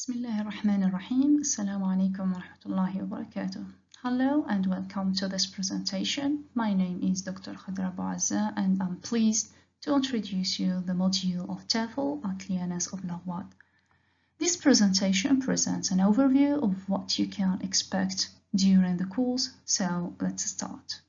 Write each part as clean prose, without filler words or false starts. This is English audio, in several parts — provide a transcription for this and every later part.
Bismillahirrahmanirrahim. Assalamu alaikum wa rahmatullahi wa barakatuh. Hello and welcome to this presentation. My name is Dr. Khadra Bouazza and I'm pleased to introduce you the module of TOEFL at Lianas of Lawad. This presentation presents an overview of what you can expect during the course, so let's start.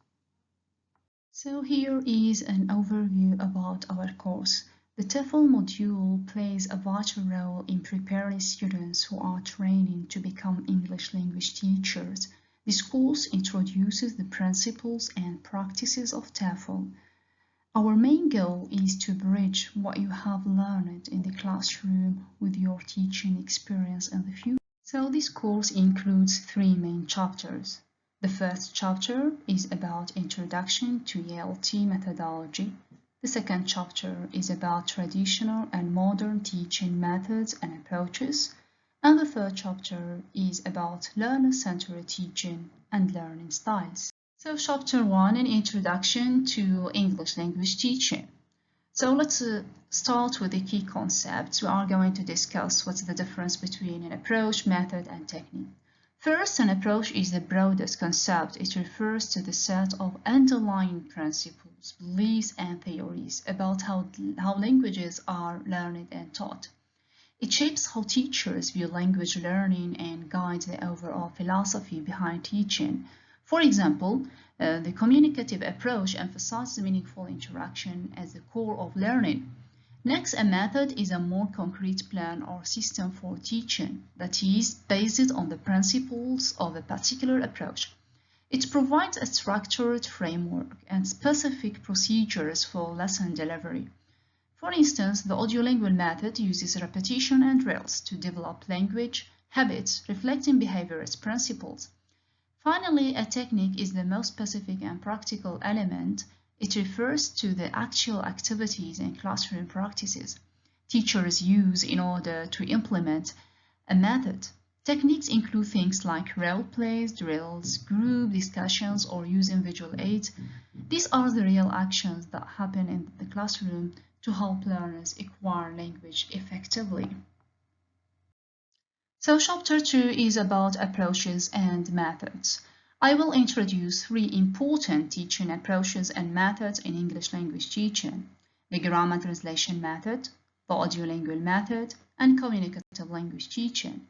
So here is an overview about our course. The TOEFL module plays a vital role in preparing students who are training to become English language teachers. This course introduces the principles and practices of TOEFL. Our main goal is to bridge what you have learned in the classroom with your teaching experience in the future. So this course includes three main chapters. The first chapter is about Introduction to ELT methodology. The second chapter is about traditional and modern teaching methods and approaches, and the third chapter is about learner-centered teaching and learning styles. So chapter 1, an introduction to English language teaching. So let's start with the key concepts. We are going to discuss what's the difference between an approach, method, and technique. First, an approach is the broadest concept. It refers to the set of underlying principles, beliefs, and theories about how languages are learned and taught. It shapes how teachers view language learning and guides the overall philosophy behind teaching. For example, the communicative approach emphasizes meaningful interaction as the core of learning. Next, a method is a more concrete plan or system for teaching that is based on the principles of a particular approach. It provides a structured framework and specific procedures for lesson delivery. For instance, the audiolingual method uses repetition and drills to develop language habits reflecting behaviorist principles. Finally, a technique is the most specific and practical element. It refers to the actual activities and classroom practices teachers use in order to implement a method. Techniques include things like role plays, drills, group discussions, or using visual aids. These are the real actions that happen in the classroom to help learners acquire language effectively. So chapter 2 is about approaches and methods. I will introduce three important teaching approaches and methods in English language teaching: the grammar translation method, the audiolingual method, and communicative language teaching.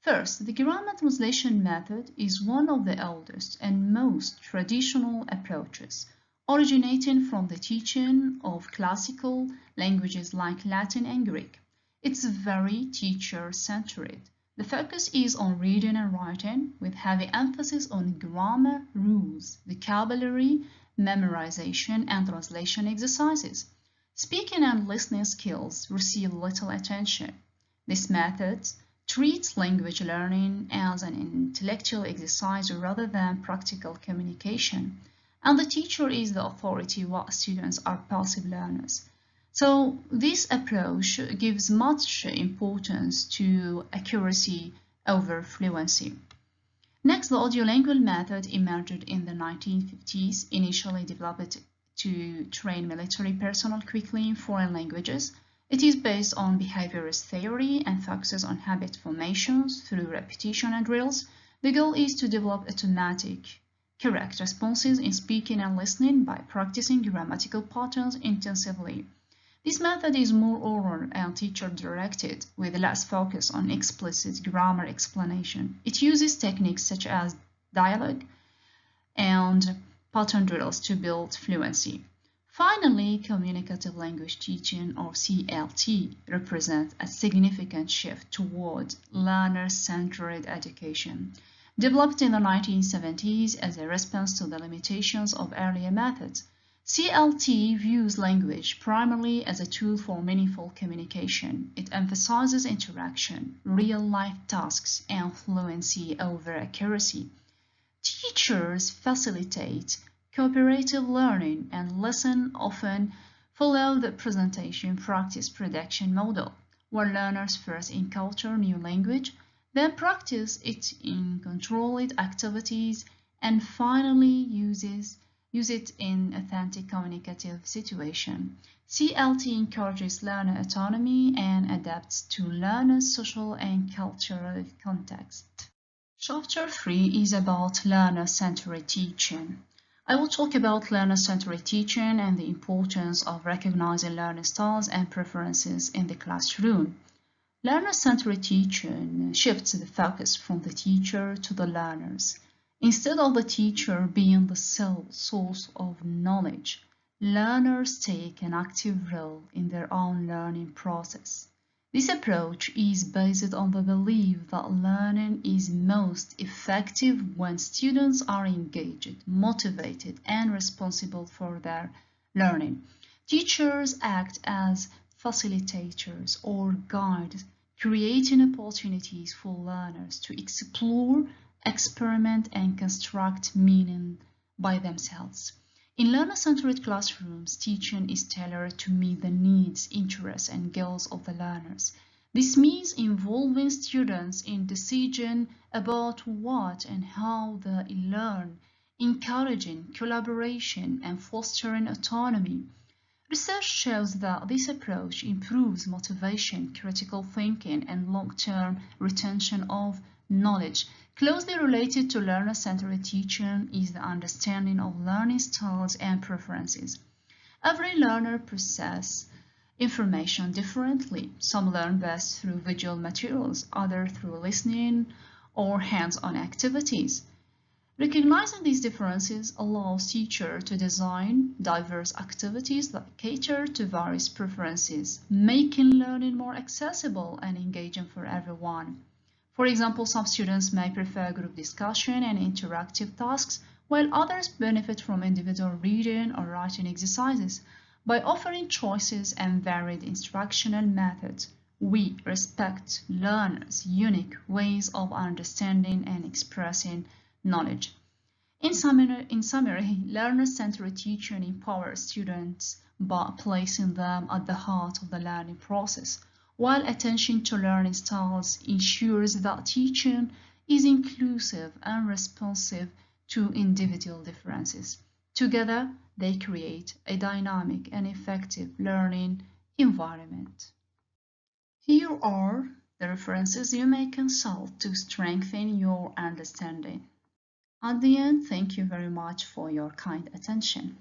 First, the grammar translation method is one of the oldest and most traditional approaches, originating from the teaching of classical languages like Latin and Greek. It's very teacher-centered. The focus is on reading and writing, with heavy emphasis on grammar rules, vocabulary, memorization, and translation exercises. Speaking and listening skills receive little attention. This method treats language learning as an intellectual exercise rather than practical communication, and the teacher is the authority while students are passive learners. So this approach gives much importance to accuracy over fluency. Next, the audiolingual method emerged in the 1950s, initially developed to train military personnel quickly in foreign languages. It is based on behaviorist theory and focuses on habit formations through repetition and drills. The goal is to develop automatic, correct responses in speaking and listening by practicing grammatical patterns intensively. This method is more oral and teacher-directed, with less focus on explicit grammar explanation. It uses techniques such as dialogue and pattern drills to build fluency. Finally, communicative language teaching, or CLT, represents a significant shift toward learner-centered education. Developed in the 1970s as a response to the limitations of earlier methods, CLT views language primarily as a tool for meaningful communication. It emphasizes interaction, real-life tasks, and fluency over accuracy. Teachers facilitate cooperative learning and lessons often follow the presentation practice production model, where learners first encounter new language, then practice it in controlled activities, and finally uses Use it in authentic communicative situation. CLT encourages learner autonomy and adapts to learners' social and cultural context. Chapter 3 is about learner-centered teaching. I will talk about learner-centered teaching and the importance of recognizing learning styles and preferences in the classroom. Learner-centered teaching shifts the focus from the teacher to the learners. Instead of the teacher being the sole source of knowledge, learners take an active role in their own learning process. This approach is based on the belief that learning is most effective when students are engaged, motivated, and responsible for their learning. Teachers act as facilitators or guides, creating opportunities for learners to explore, experiment, and construct meaning by themselves. In learner-centered classrooms, teaching is tailored to meet the needs, interests, and goals of the learners. This means involving students in decision about what and how they learn, encouraging collaboration, and fostering autonomy. Research shows that this approach improves motivation, critical thinking, and long-term retention of knowledge. Closely related to learner-centered teaching is the understanding of learning styles and preferences. Every learner processes information differently. Some learn best through visual materials, others through listening or hands-on activities. Recognizing these differences allows teachers to design diverse activities that cater to various preferences, making learning more accessible and engaging for everyone. For example, some students may prefer group discussion and interactive tasks, while others benefit from individual reading or writing exercises. By offering choices and varied instructional methods, we respect learners' unique ways of understanding and expressing knowledge. In summary, learner-centered teaching empowers students by placing them at the heart of the learning process, while attention to learning styles ensures that teaching is inclusive and responsive to individual differences. Together, they create a dynamic and effective learning environment. Here are the references you may consult to strengthen your understanding. At the end, thank you very much for your kind attention.